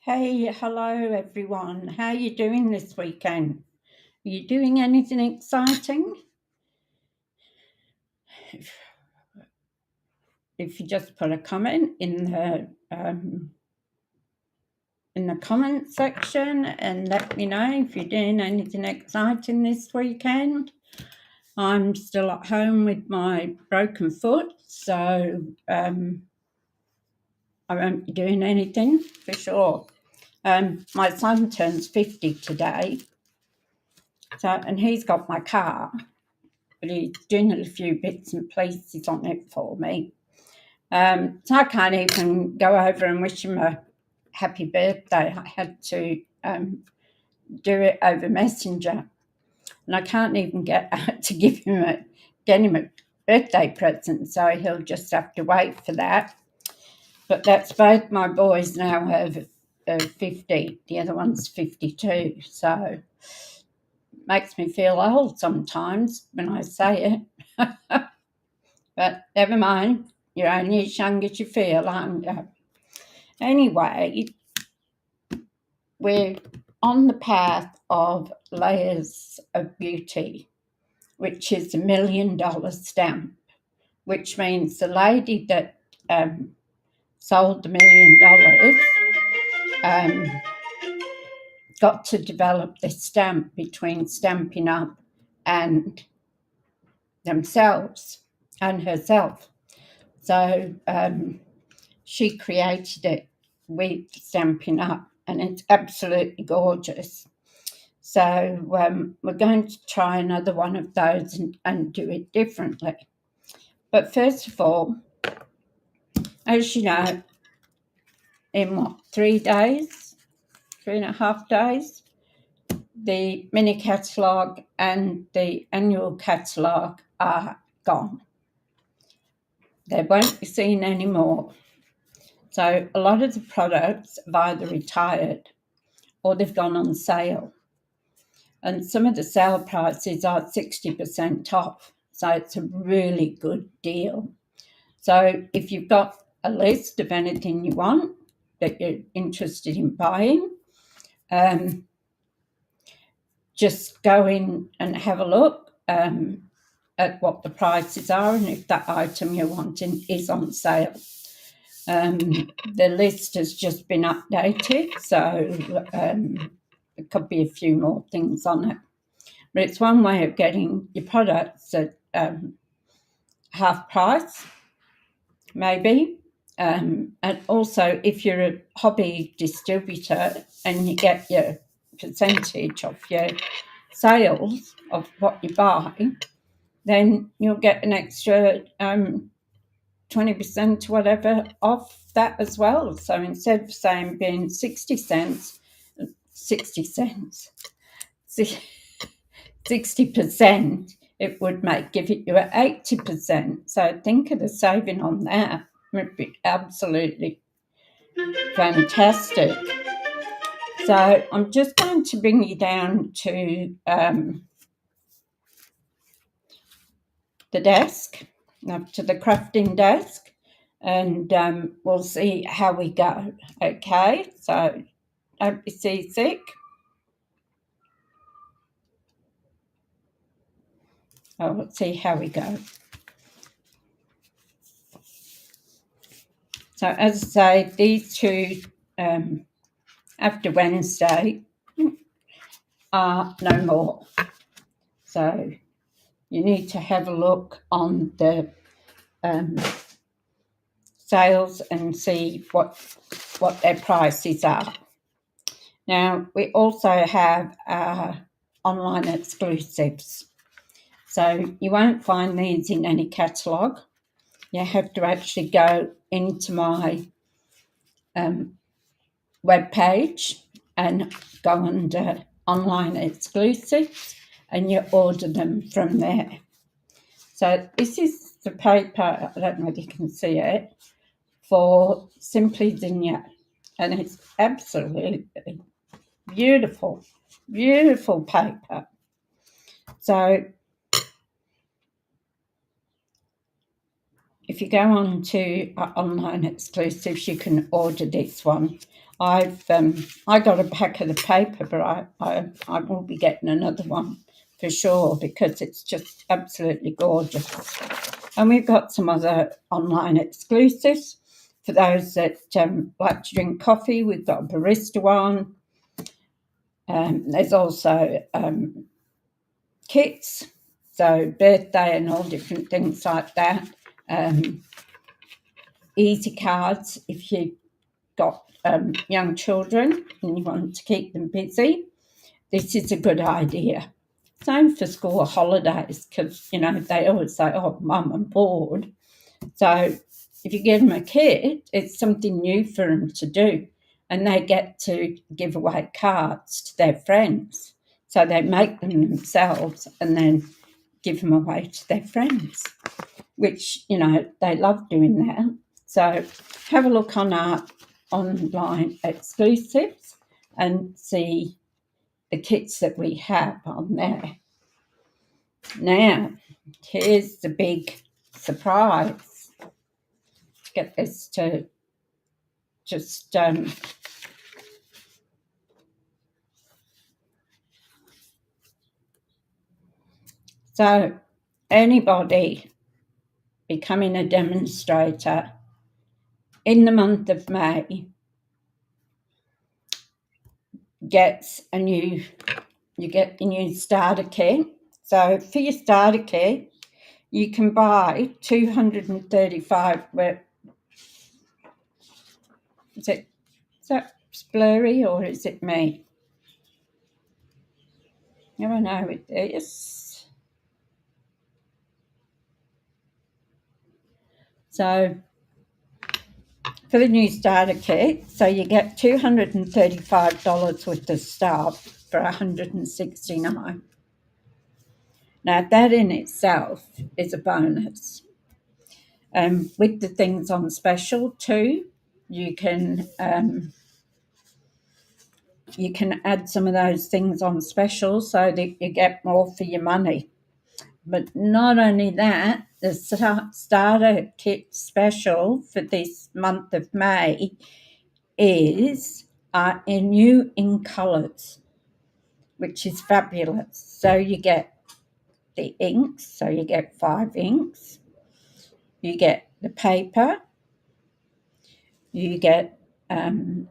Hey, hello everyone. How are you doing this weekend? Are you doing anything exciting? If, if you just put a comment in the comment section and let me know if you're doing anything exciting this weekend. I'm still at home with my broken foot, so I won't be doing anything for sure. My son turns 50 today, and he's got my car. But he's doing a few bits and pieces on it for me. So I can't even go over and wish him a happy birthday. I had to do it over Messenger, and I can't even get out to get him a birthday present. So he'll just have to wait for that. But that's both my boys now have 50. The other one's 52. So makes me feel old sometimes when I say it. But never mind, you're only as young as you feel, aren't you? Anyway, we're on the path of Layers of Beauty, which is $1 million stamp, which means the lady that sold the $1 million got to develop this stamp between Stampin' Up and themselves and herself. So she created it with Stampin' Up, and it's absolutely gorgeous. So we're going to try another one of those and do it differently. But first of all, as you know, in 3 days, 3.5 days, the mini catalogue and the annual catalogue are gone. They won't be seen anymore. So a lot of the products have either retired or they've gone on sale. And some of the sale prices are 60% off. So it's a really good deal. So if you've got a list of anything you want that you're interested in buying, just go in and have a look at what the prices are and if that item you're wanting is on sale. The list has just been updated, so there could be a few more things on it. But it's one way of getting your products at half price, maybe. And also, if you're a hobby distributor and you get your percentage of your sales of what you buy, then you'll get an extra 20% whatever off that as well. So instead of saying being 60 cents, 60%, it would give it you at 80%. So think of the saving on that. It would be absolutely fantastic. So I'm just going to bring you down to the desk, up to the crafting desk, and we'll see how we go. Okay, so don't be seasick. We'll see how we go. So as I say, these two after Wednesday are no more. So you need to have a look on the sales and see what their prices are. Now, we also have online exclusives. So you won't find these in any catalogue. You have to actually go into my web page and go under online exclusives and you order them from there. So this is the paper, I don't know if you can see it, for Simply Zinnia, and it's absolutely beautiful, beautiful paper. So if you go on to online exclusives, you can order this one. I got a pack of the paper, but I will be getting another one for sure because it's just absolutely gorgeous. And we've got some other online exclusives for those that like to drink coffee. We've got a barista one. There's also kits, so birthday and all different things like that. Easy cards if you've got young children and you want to keep them busy. This is a good idea. Same for school holidays because, they always say, oh, Mum, I'm bored. So if you give them a kit, it's something new for them to do, and they get to give away cards to their friends. So they make them themselves and then give them away to their friends, which, they love doing that. So have a look on our online exclusives and see the kits that we have on there. Now, here's the big surprise. Get this to just so anybody becoming a demonstrator in the month of May gets you get a new starter kit. So for your starter kit, you can buy 235. Is that blurry or is it me? I don't know. It is. So for the new starter kit, so you get $235 worth of stuff for $169. Now that in itself is a bonus. With the things on special too, you can add some of those things on special so that you get more for your money. But not only that, the starter kit special for this month of May is new in colours, which is fabulous. So you get the inks, so you get 5 inks, you get the paper, you get the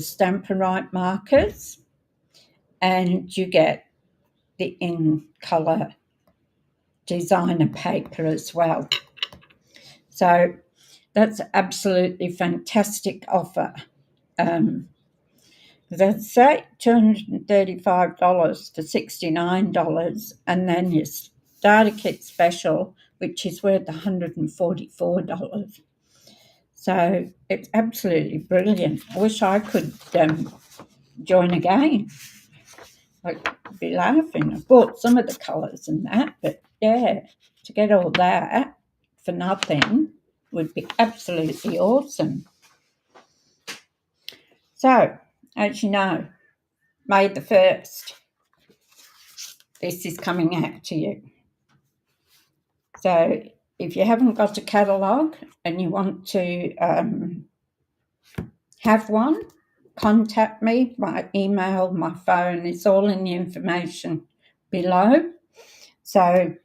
Stampin' Right markers, and you get the in colour designer paper as well. So that's absolutely fantastic offer. That's say $235 for $69, and then your starter kit special, which is worth $144. So it's absolutely brilliant. I wish I could join again. I'd be laughing. I bought some of the colours and that, but yeah, to get all that for nothing would be absolutely awesome. So, as you know, May the 1st, this is coming out to you. So if you haven't got a catalogue and you want to have one, contact me. My email, my phone, it's all in the information below. So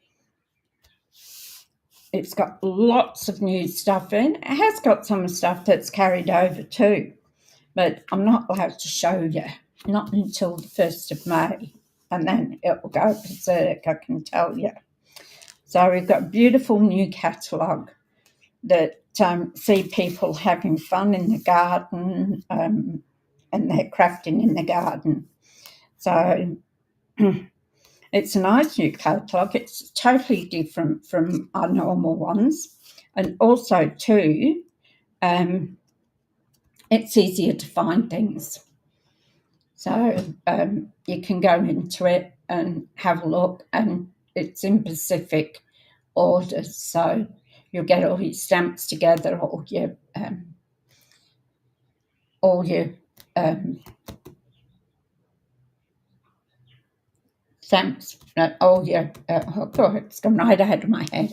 it's got lots of new stuff in. It has got some stuff that's carried over too, but I'm not allowed to show you, not until the 1st of May, and then it will go berserk, I can tell you. So we've got a beautiful new catalogue that see people having fun in the garden and they're crafting in the garden. So it's a nice new catalogue. It's totally different from our normal ones. And also, too, it's easier to find things. So you can go into it and have a look, and it's in Pacific orders. So you'll get all your stamps together, all your stamps, oh God, it's gone right out of my head.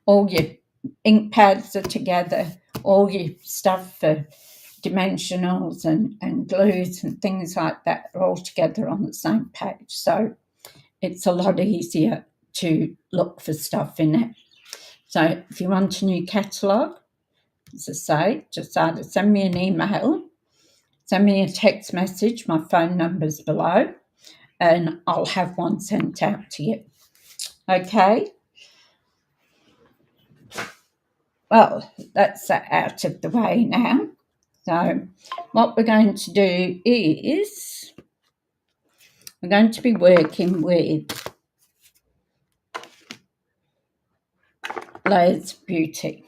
All your ink pads are together, all your stuff for dimensionals and glues and things like that are all together on the same page. So it's a lot easier to look for stuff in it. So if you want a new catalogue, as I say, just either send me an email, send me a text message, my phone number's below, and I'll have one sent out to you. Okay? Well, that's out of the way now. So what we're going to do is we're going to be working with Layers of Beauty,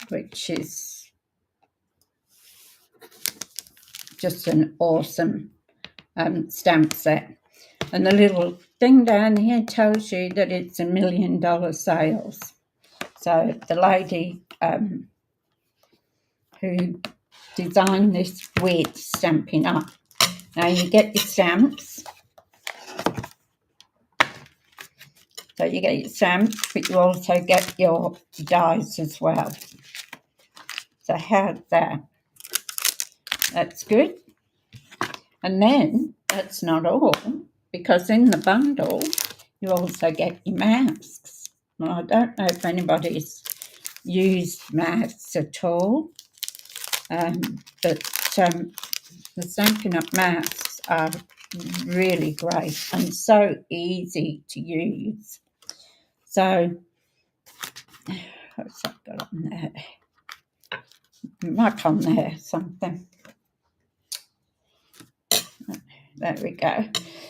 which is just an awesome stamp set. And the little thing down here tells you that it's $1 million sales. So the lady who designed this with Stampin' Up. Now you get your stamps. So you get your stamps, but you also get your dies as well. So how's that? That's good. And then that's not all, because in the bundle you also get your masks. Well, I don't know if anybody's used masks at all, but the Stampin' Up masks are really great and so easy to use. So what's that got on there? Mark on there something. There we go.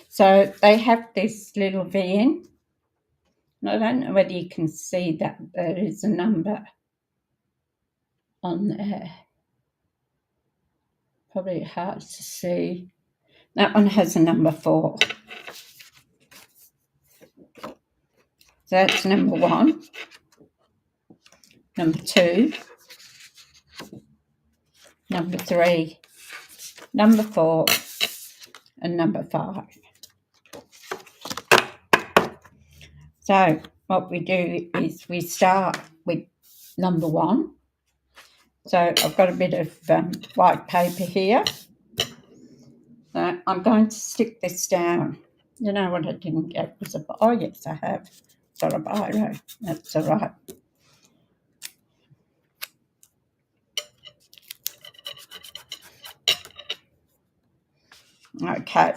So they have this little V in. I don't know whether you can see that there is a number on there. Probably hard to see. That one has a number 4. So that's number 1, number 2, number 3, number 4, and number 5. So what we do is we start with number 1. So I've got a bit of white paper here. So I'm going to stick this down. You know what I didn't get was a... Oh, yes, I have got a biro. That's all right. Okay,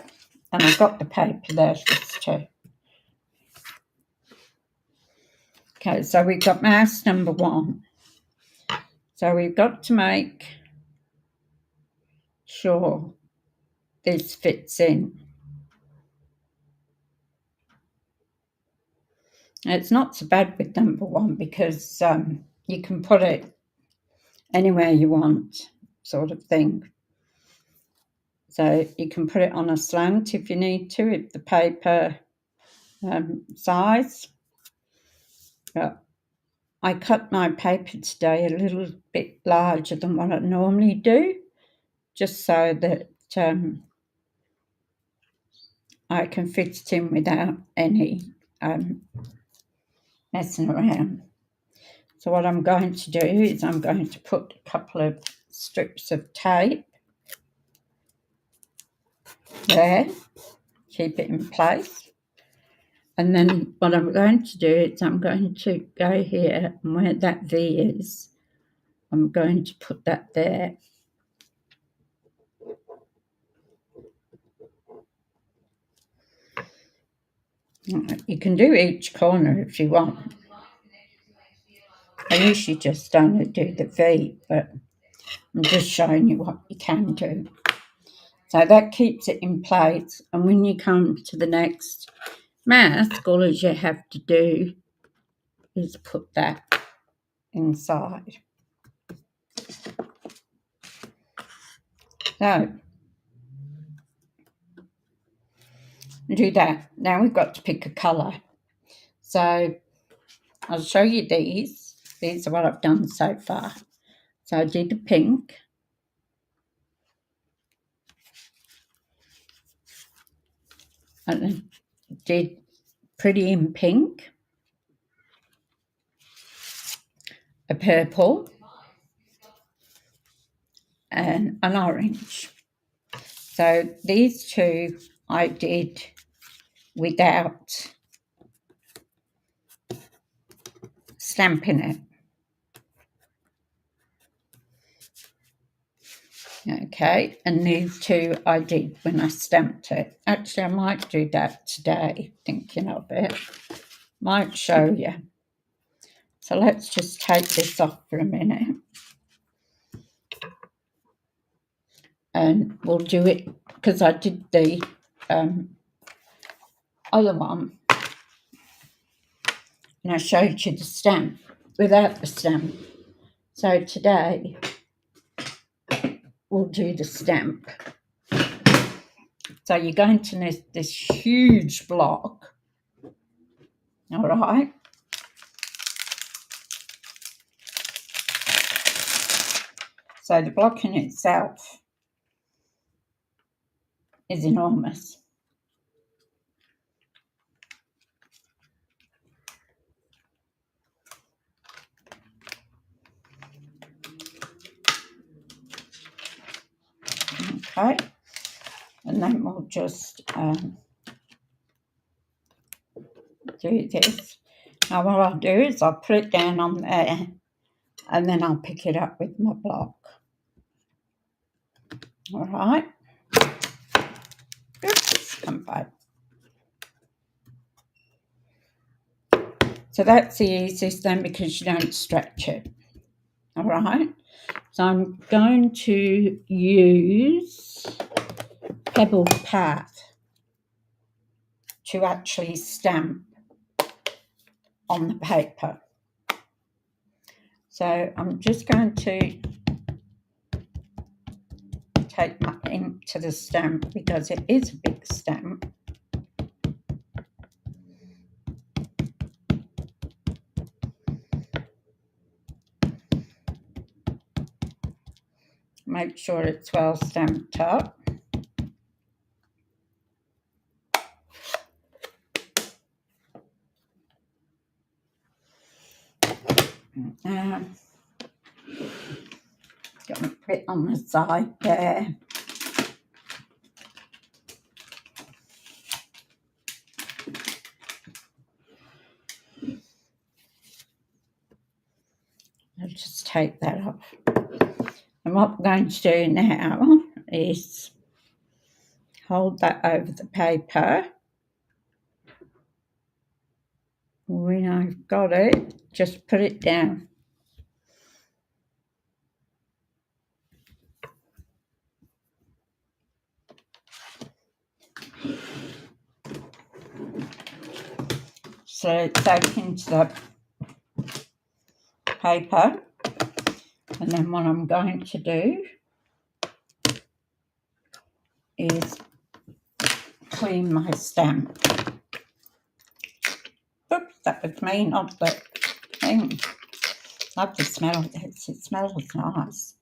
and I've got the paper there too. Okay, so we've got mask number 1. So we've got to make sure this fits in. It's not so bad with number 1 because you can put it anywhere you want, sort of thing. So you can put it on a slant if you need to, if the paper size. But I cut my paper today a little bit larger than what I normally do, just so that I can fit it in without any messing around. So what I'm going to do is I'm going to put a couple of strips of tape there, keep it in place. And then what I'm going to do is I'm going to go here, and where that V is, I'm going to put that there. You can do each corner if you want. I usually just don't do the V, but I'm just showing you what you can do. So that keeps it in place, and when you come to the next mask, all you have to do is put that inside. So do that. Now we've got to pick a colour. So I'll show you these. These are what I've done so far. So I did the pink. And I did Pretty in Pink. a purple and an orange. So these two I did without stamping it. Okay, and these two I did when I stamped it. Actually, I might do that today, thinking of it. Might show you. So let's just take this off for a minute. And we'll do it, because I did the other one. And I showed you the stamp without the stamp. So today, we'll do the stamp. So you're going to need this huge block, all right? So the block in itself is enormous. Okay, and then we'll just do this. Now what I'll do is I'll put it down on there and then I'll pick it up with my block. All right. Oops, come back. So that's the easiest then, because you don't stretch it. All right. So I'm going to use Pebble Path to actually stamp on the paper. So I'm just going to take my ink to the stamp, because it is a big stamp. Make sure it's well stamped up. Got a bit on the side there. I'll just take that off. And what we're going to do now is hold that over the paper. When I've got it, just put it down. So it's soak into the paper. And then what I'm going to do is clean my stamp. Oops, that was me, not the thing. Love the smell of this. It smells nice.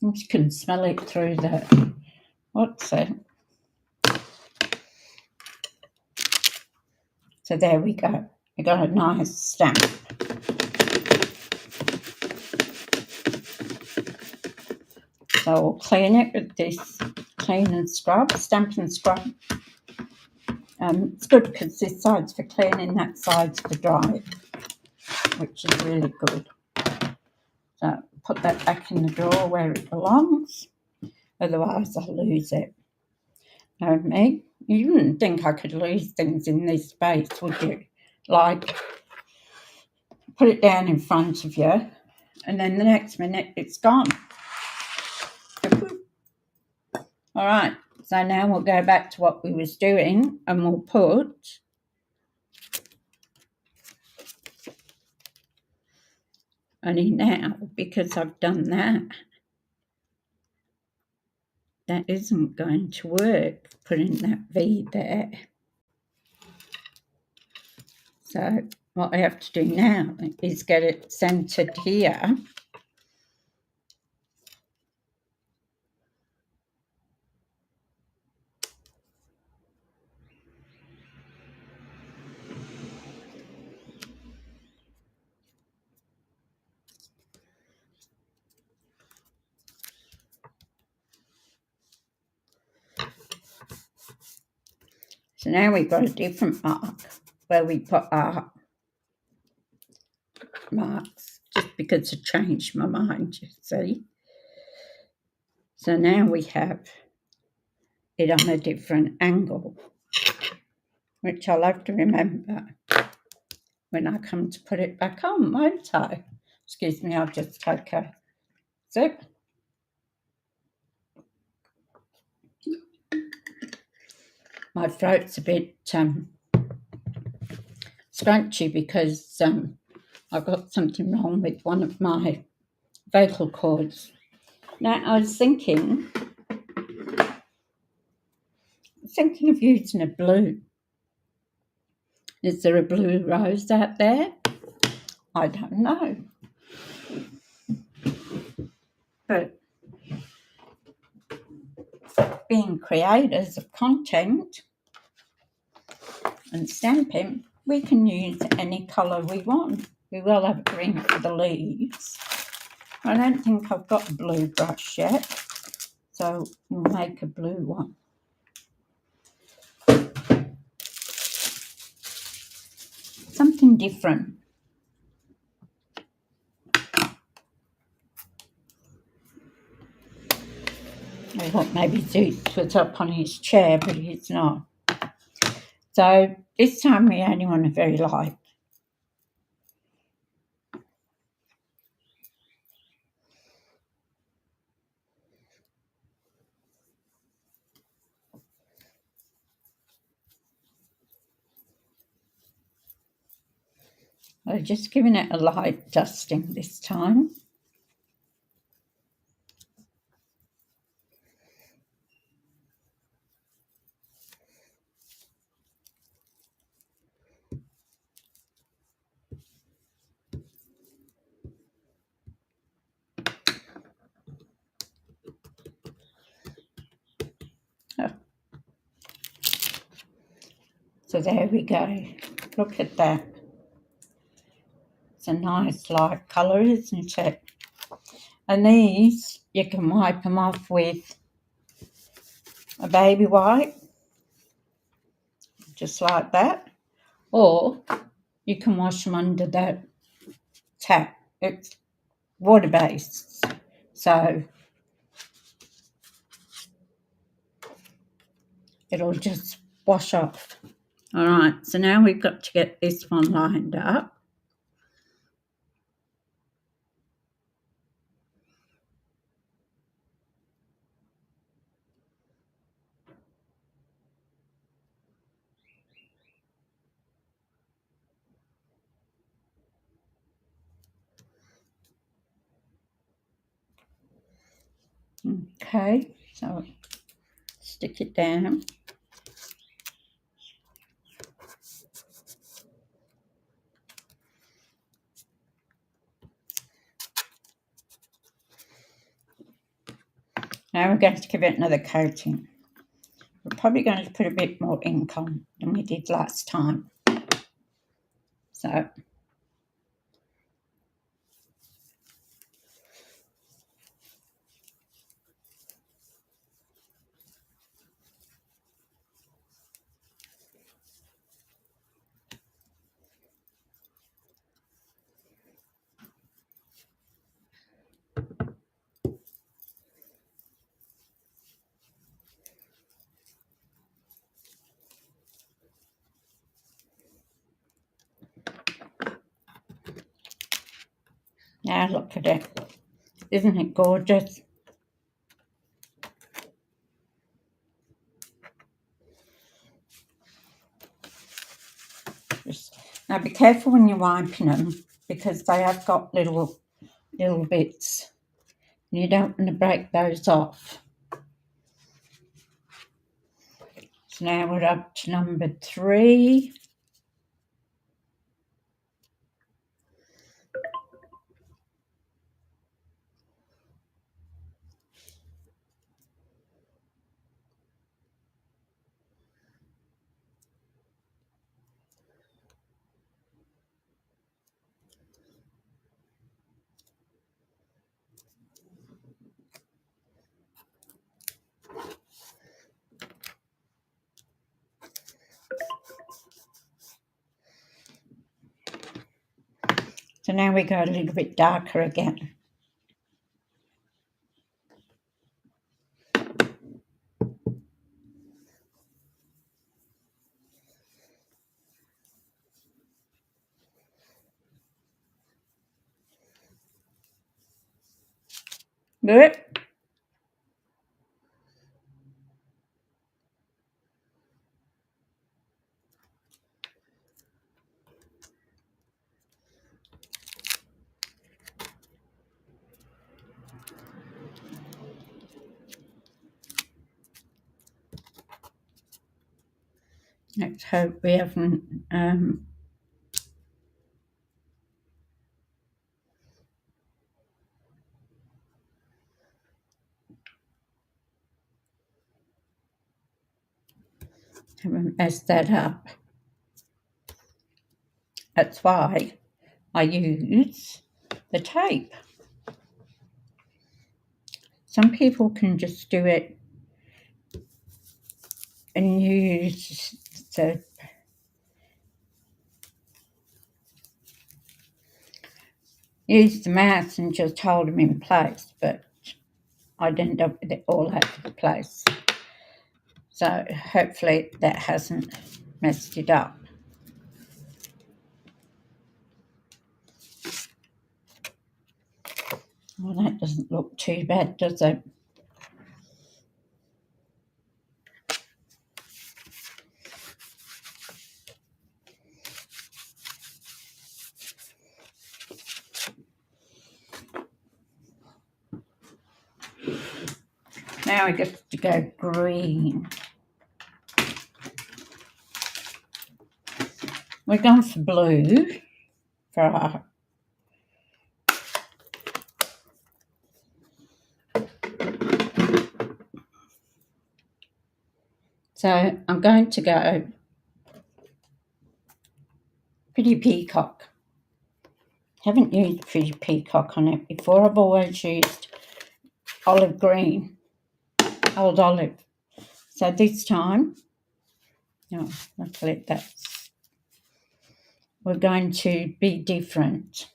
You can smell it through the, what's it? So there we go. I got a nice stamp. So I'll clean it with this clean and scrub, stamp and scrub. It's good because this side's for cleaning, that side's for drying, which is really good. So put that back in the drawer where it belongs, otherwise I'll lose it. Know me, you wouldn't think I could lose things in this space, would you? Like, put it down in front of you, and then the next minute it's gone. All right, so now we'll go back to what we was doing, and we'll put only now, because I've done that, that isn't going to work, putting that V there. So what I have to do now is get it centered here. So now we've got a different mark where we put our marks, just because I changed my mind, you see. So now we have it on a different angle, which I'll have to remember when I come to put it back on, won't I? Excuse me, I'll just take a sip. My throat's a bit scrunchy because I've got something wrong with one of my vocal cords. Now, I was thinking of using a blue. Is there a blue rose out there? I don't know. But being creators of content and stamping, we can use any colour we want. We will have a green for the leaves. I don't think I've got a blue brush yet, so we'll make a blue one. Something different. I thought maybe Zeus was up on his chair, but he's not. So this time we only want a very light. I'm just giving it a light dusting this time. Oh. So there we go. Look at that. It's a nice light colour, isn't it? And these, you can wipe them off with a baby wipe, just like that. Or you can wash them under the tap. It's water-based, so it'll just wash off. All right, so now we've got to get this one lined up. Okay, so stick it down. Now we're going to give it another coating. We're probably going to put a bit more ink on than we did last time. So now look at it. Isn't it gorgeous? Now be careful when you're wiping them because they have got little bits. You don't want to break those off. So now we're up to number 3. So now we go a little bit darker again. Good. Let's hope we haven't messed that up. That's why I use the tape. Some people can just do it and use the mouse and just hold them in place, but I'd end up with it all over the place. So hopefully that hasn't messed it up. Well, that doesn't look too bad, does it? Now we get to go green. We're going for blue for our so I'm going to go Pretty Peacock. Haven't used Pretty Peacock on it before. I've always used olive green, old olive. So this time, no, luckily we're going to be different.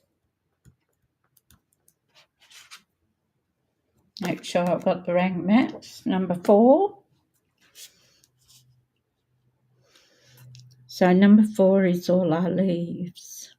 Make sure I've got the rank mats, number 4. So number 4 is all our leaves.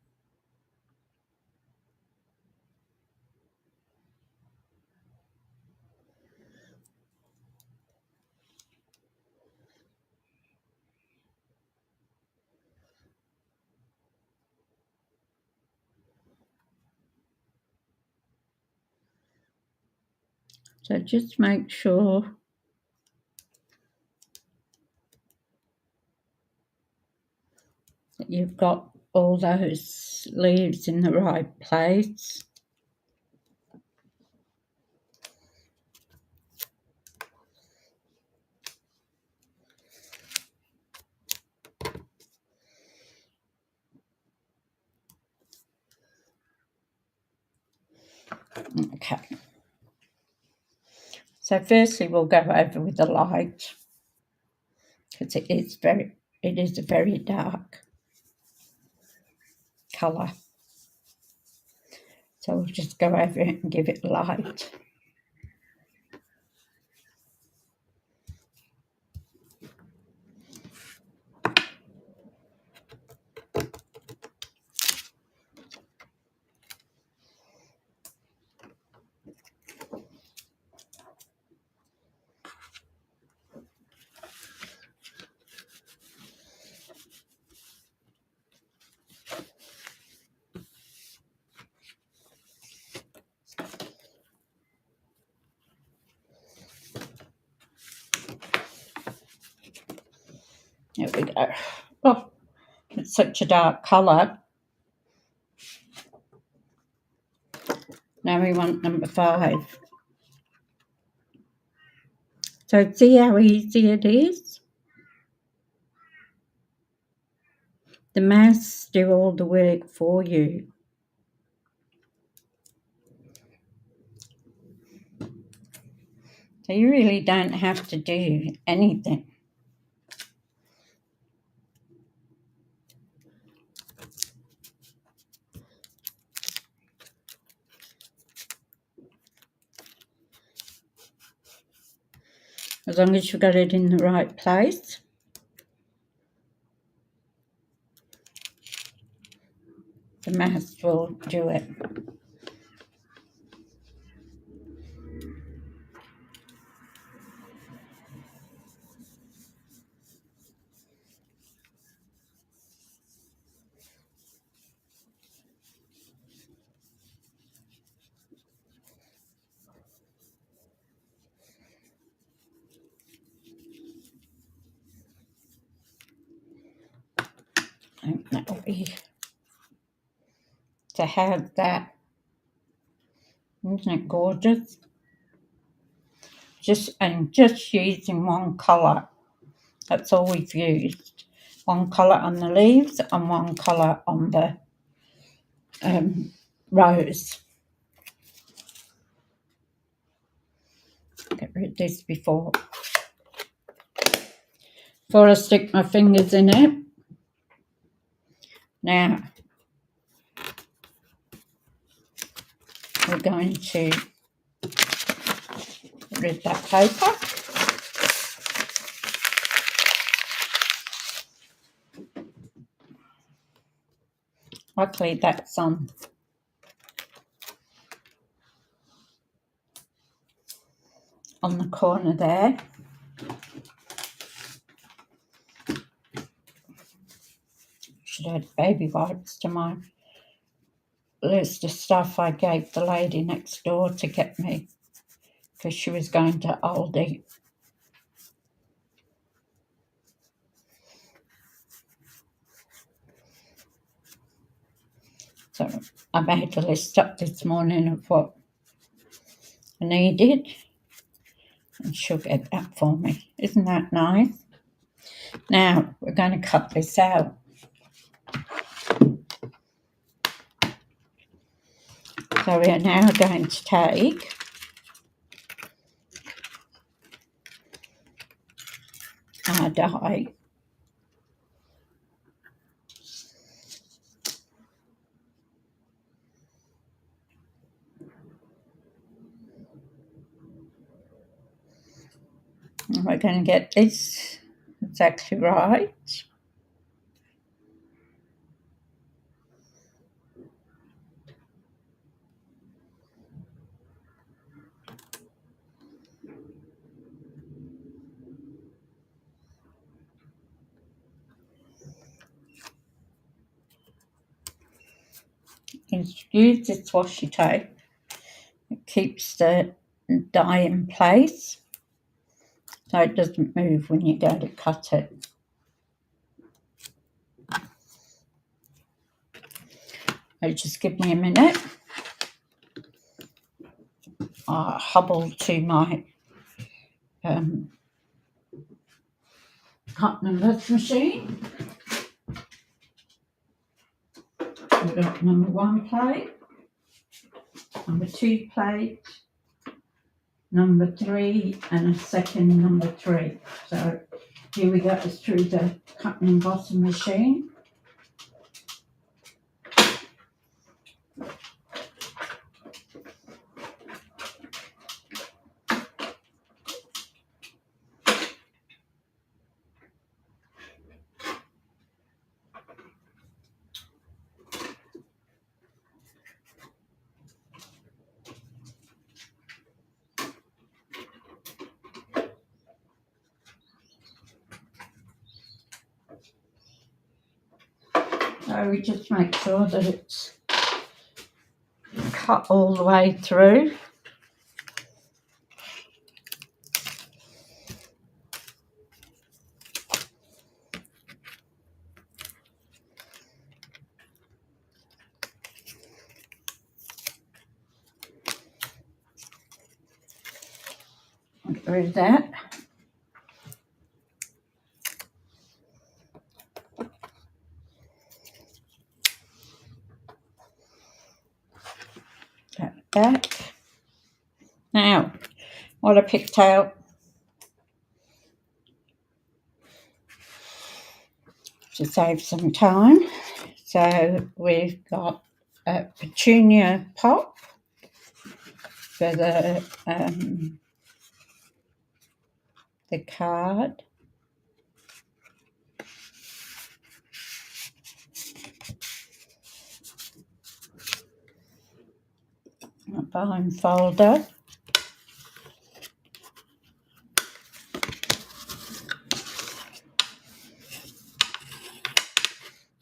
So just make sure that you've got all those leaves in the right place. Okay. So firstly we'll go over with the light, because it is a very dark colour. So we'll just go over it and give it light. There we go. Oh, it's such a dark colour. Now we want number 5. So see how easy it is? The masks do all the work for you. So you really don't have to do anything. as long as you've got it in the right place. The mask will do it. And that'll be to have that. Isn't it gorgeous? Just using one colour. That's all we've used. One colour on the leaves and one colour on the rose. Get rid of this before I stick my fingers in it. Now we're going to get rid of that paper. Luckily that's on the corner there. Should add baby wipes to my list of stuff I gave the lady next door to get me because she was going to Aldi. So I made a list up this morning of what I needed, and she'll get that for me. Isn't that nice? Now we're going to cut this out. So we are now going to take our die. And we're going to get this exactly right. You use this washi tape. It keeps the die in place so it doesn't move when you go to cut it. So just give me a minute. I'll hobble to my cut and press machine. We've got number 1 plate, number 2 plate, number 3, and a second number 3. So here we go, it's through the cut and embossing machine. So we just make sure that it's cut all the way through. Get rid of that. Back. Now, what I picked out to save some time. So we've got a petunia pop for the the card. A bone folder.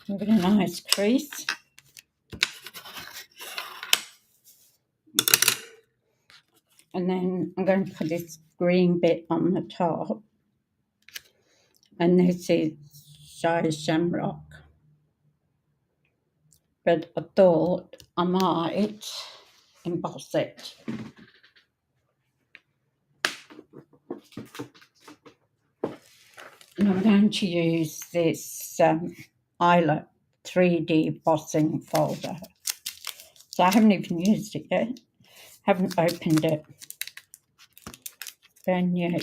With a nice crease. And then I'm going to put this green bit on the top. And this is Shy Shamrock. But I thought I might emboss it. And I'm going to use this Isla 3D embossing folder. So I haven't even used it yet. Haven't opened it. Brand new.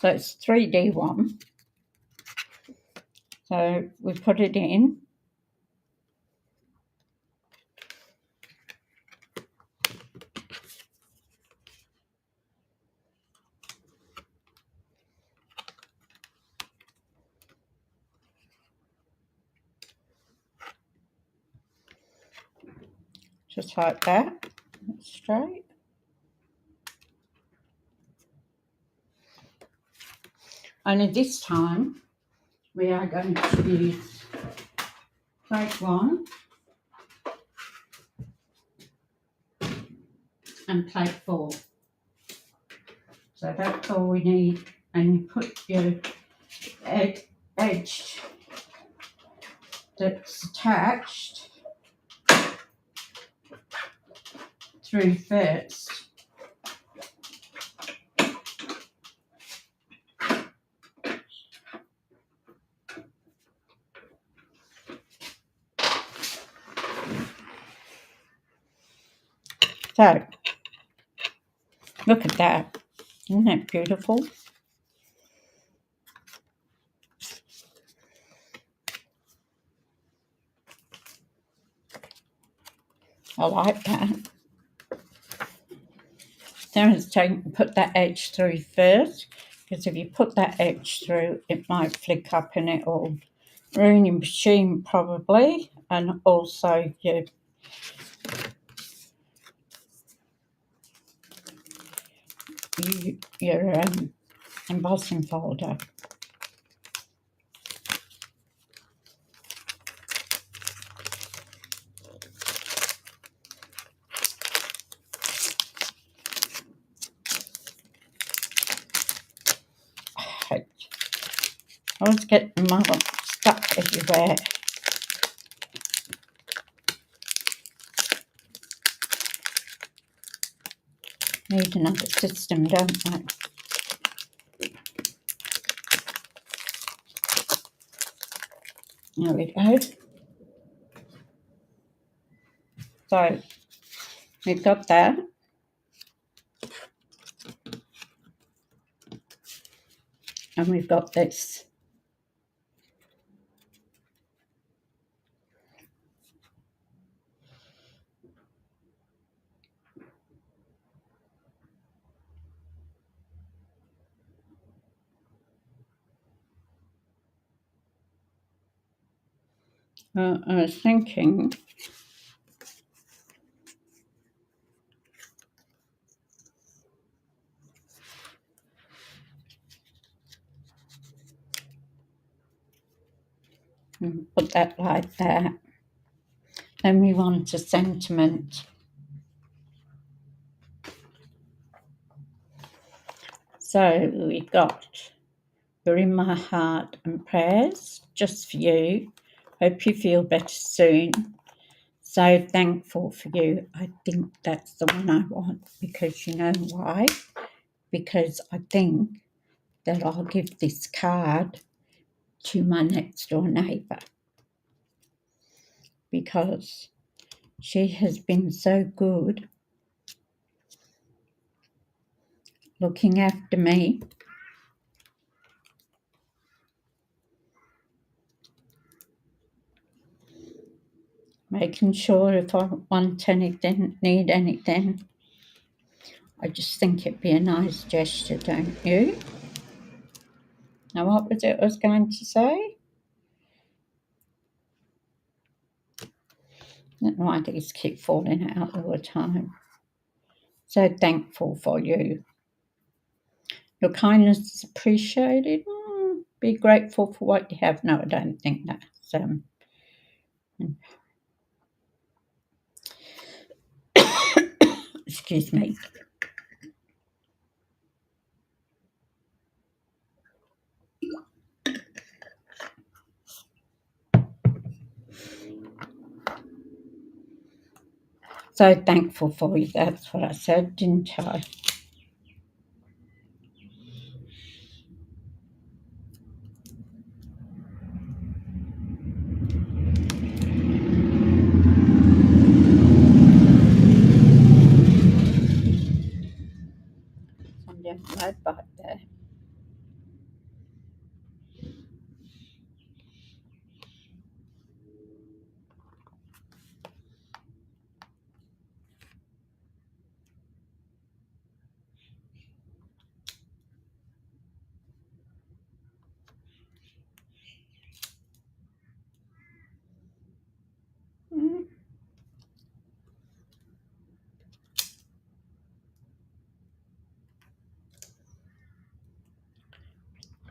So it's 3D one. So we put it in. Just like that. Straight. Only this time we are going to use plate 1 and plate 4. So that's all we need. And you put your edge that's attached through first. So, look at that. Isn't that beautiful? I like that. Then it's put that edge through first, because if you put that edge through, it might flick up and it'll ruin your machine probably, and also your embossing folder. I always get them all stuck everywhere. Need another system, don't I? There we go. So we've got that. And we've got this. I was thinking put that like that. Then we want a sentiment. So we got, "You're in my heart and prayers, just for you. Hope you feel better soon. So thankful for you." I think that's the one I want, because you know why? Because I think that I'll give this card to my next door neighbour, because she has been so good looking after me. making sure if I want anything, need anything. I just think it'd be a nice gesture, don't you? Now, what was it I was going to say? I don't know why these keep falling out all the time. So thankful for you. Your kindness is appreciated. Be grateful for what you have. No, I don't think that's excuse me. So thankful for you. That's what I said, didn't I? Something right back there.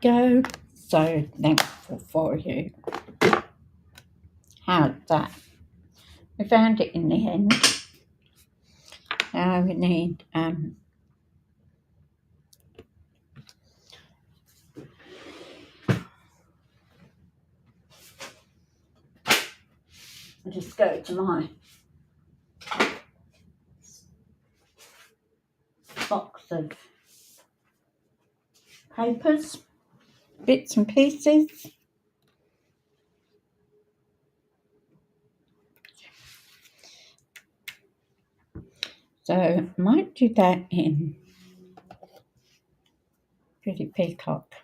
Go. So thankful for you. How's that? We found it in the end. Now we need I'll just go to my box of papers, bits and pieces. So I might do that in Pretty Peacock.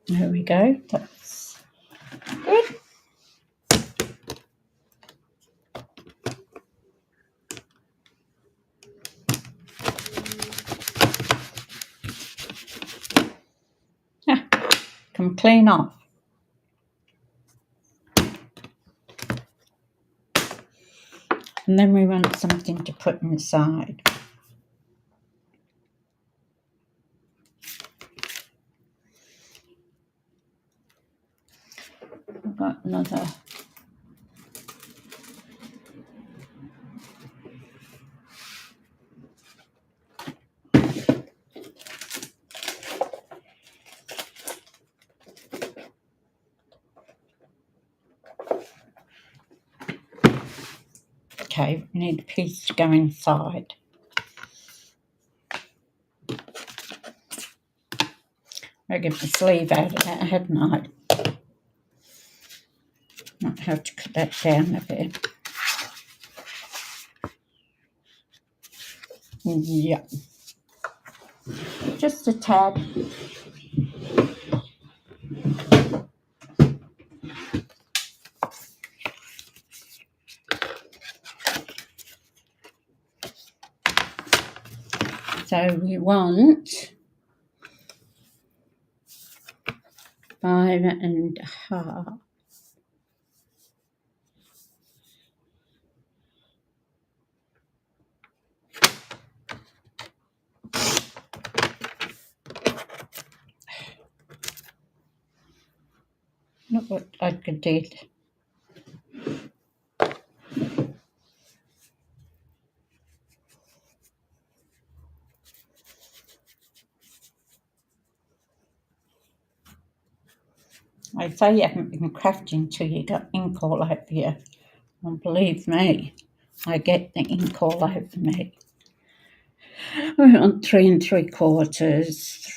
There we go. That's good. Come clean off. And then we want something to put inside. I've got another. Okay, we need a piece to go inside. I get the sleeve out of that, hadn't I? Might have to cut that down a bit. Yeah. Just a tad. So we want 5.5. Look what I could do. I say you haven't been crafting till you got ink all over you. And believe me, I get the ink all over me. We want 3 3/4.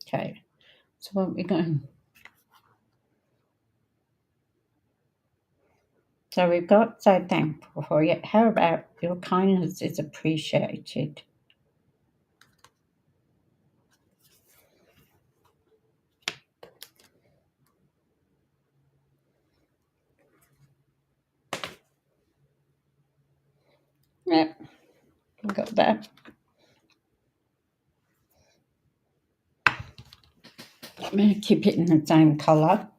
Okay, so what we're going. So we've got so thankful for you. How about your kindness is appreciated? Yep, got that. I'm going to keep it in the same colour.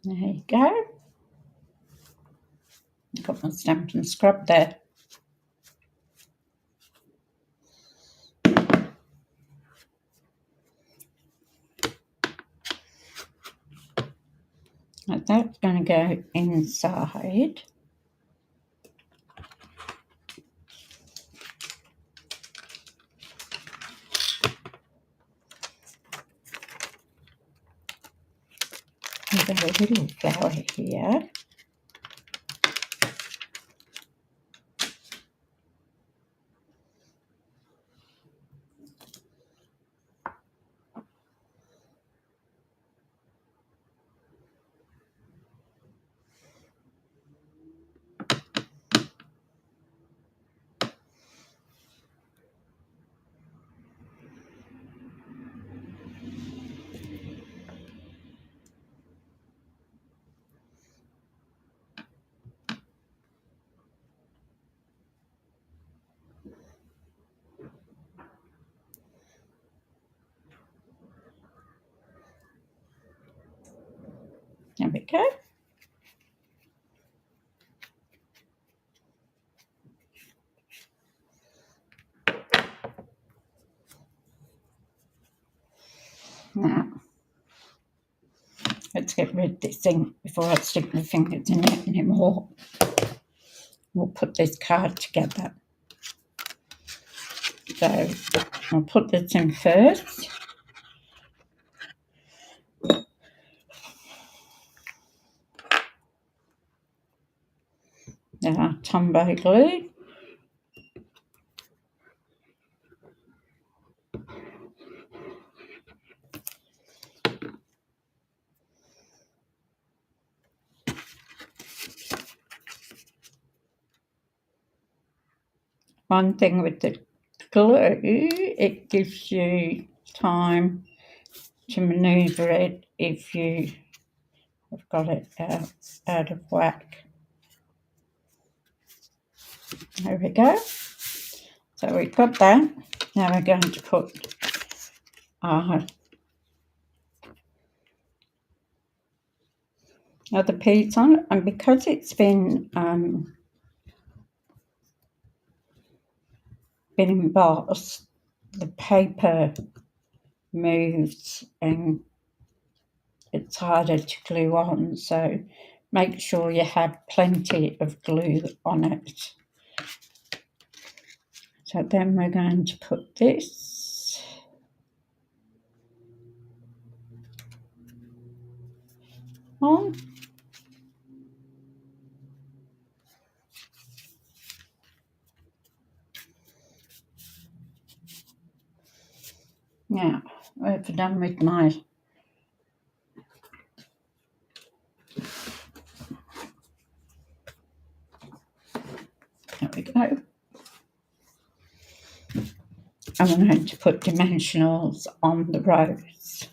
There you go. Got my Stampin' scrub there. Now that's going to go inside. We've got a little flower here. There we go. Now, let's get rid of this thing before I stick my fingers in it anymore. We'll put this card together. So I'll put this in first. Then our Tombow glue. One thing with the glue, it gives you time to manoeuvre it if you have got it out of whack. There we go. So we've got that. Now we're going to put our other piece on it, and because it's been embossed, the paper moves and it's harder to glue on, so make sure you have plenty of glue on it. So then we're going to put this on. Now, what have I done with my I'm going to put dimensionals on the rows.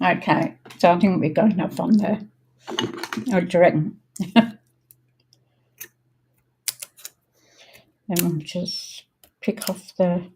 Okay, so I think we've got enough on there. What do you reckon? Then we'll just pick off the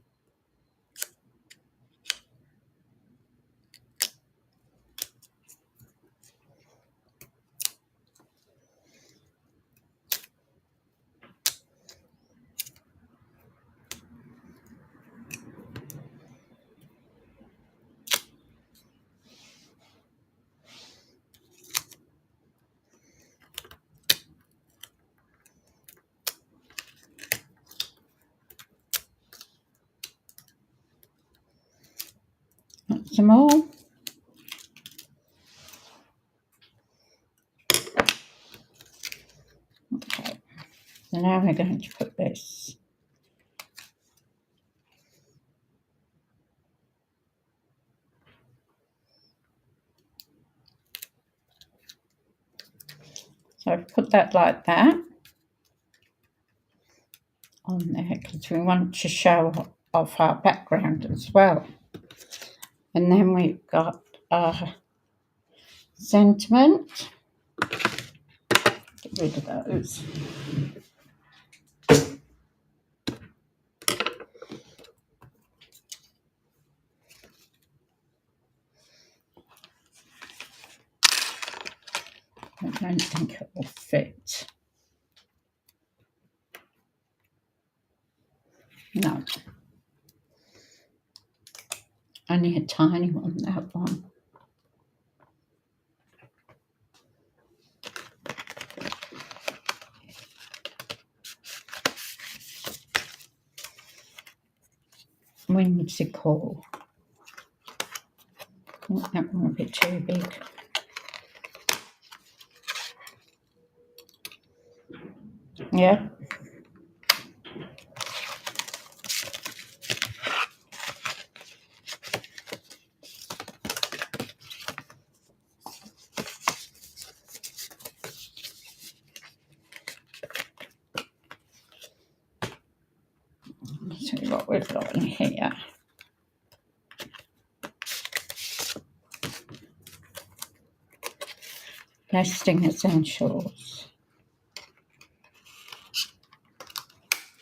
some more. Okay, so now we're going to put this. So put that like that on there because we want to show off our background as well. And then we've got our sentiment. Get rid of those. I don't think it will fit. No. Only a tiny one, that one. Whimsical. I think that one will be too big. Yeah. Let's see what we've got in here. Nesting Essentials.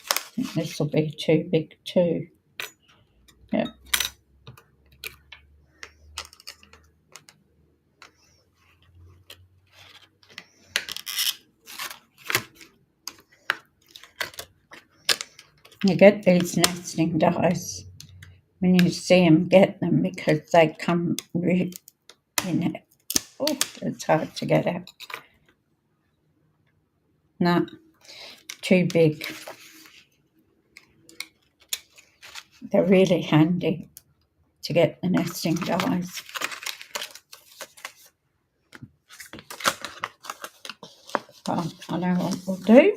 I think this will be too big too. Yep. You get these nesting dies when you see them, get them because they come really in it. Oh, it's hard to get out. No, too big. They're really handy to get the nesting dies. Well, I know what we'll do.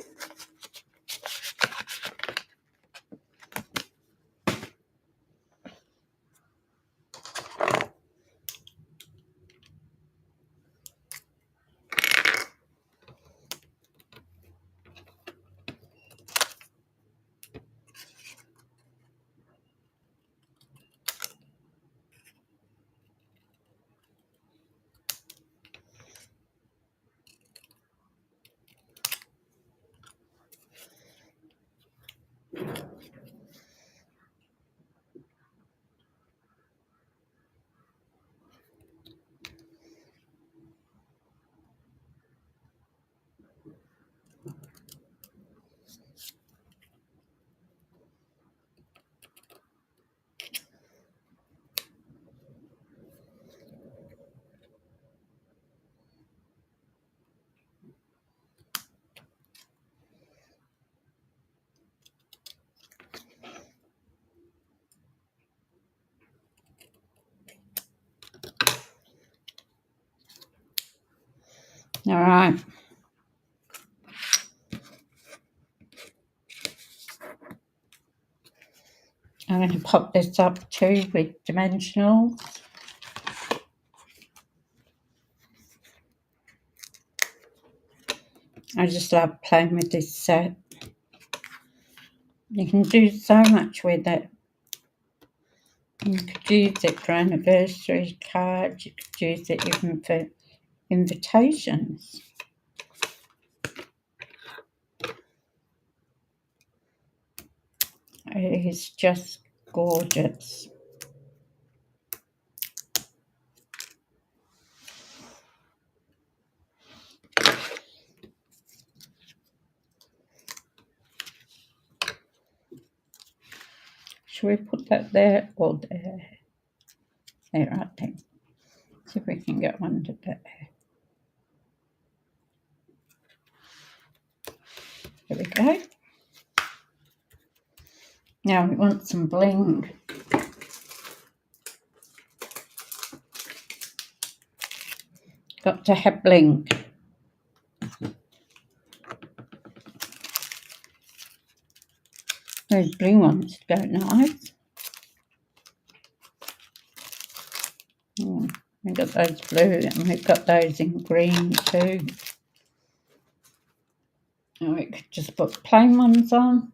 All right. I'm going to pop this up too with dimensionals. I just love playing with this set. You can do so much with it. You could use it for anniversary cards. You could use it even for invitations. It is just gorgeous. Should we put that there or there? There, right there. See if we can get one to there. There we go. Now we want some bling. Got to have bling. Those blue ones go nice. We've got those blue and we've got those in green too. Now we could just put plain ones on.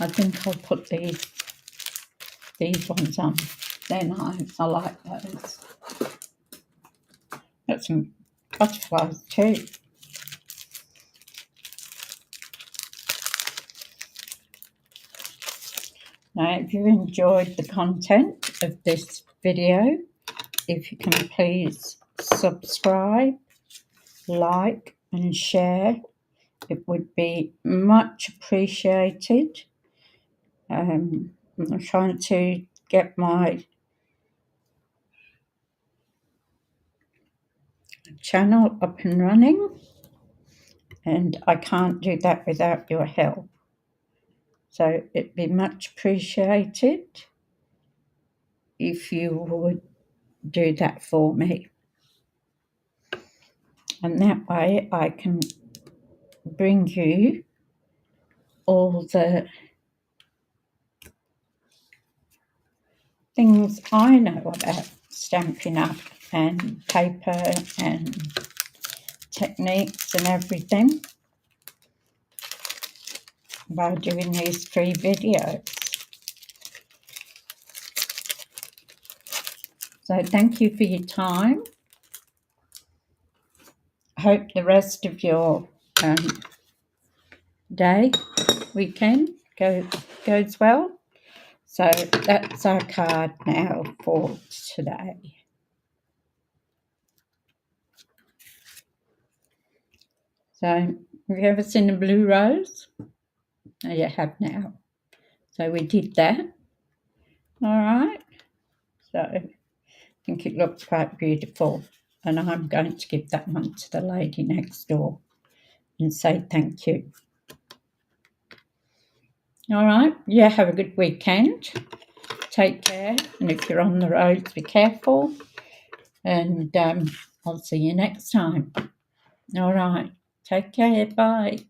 I think I'll put these ones on. They're nice. I like those. Got some butterflies too. Now, if you enjoyed the content of this video, if you can please subscribe, like and share, it would be much appreciated. I'm trying to get my channel up and running, and I can't do that without your help. So it'd be much appreciated if you would do that for me. And that way I can bring you all the things I know about Stampin' Up and paper and techniques and everything by doing these 3 videos. So thank you for your time. I hope the rest of your day, weekend goes well. So that's our card now for today. So have you ever seen a blue rose? Oh, you have now. So we did that. All right. So I think it looks quite beautiful. And I'm going to give that one to the lady next door and say thank you. All right. Yeah, have a good weekend. Take care. And if you're on the roads, be careful. And I'll see you next time. All right. Take care. Bye.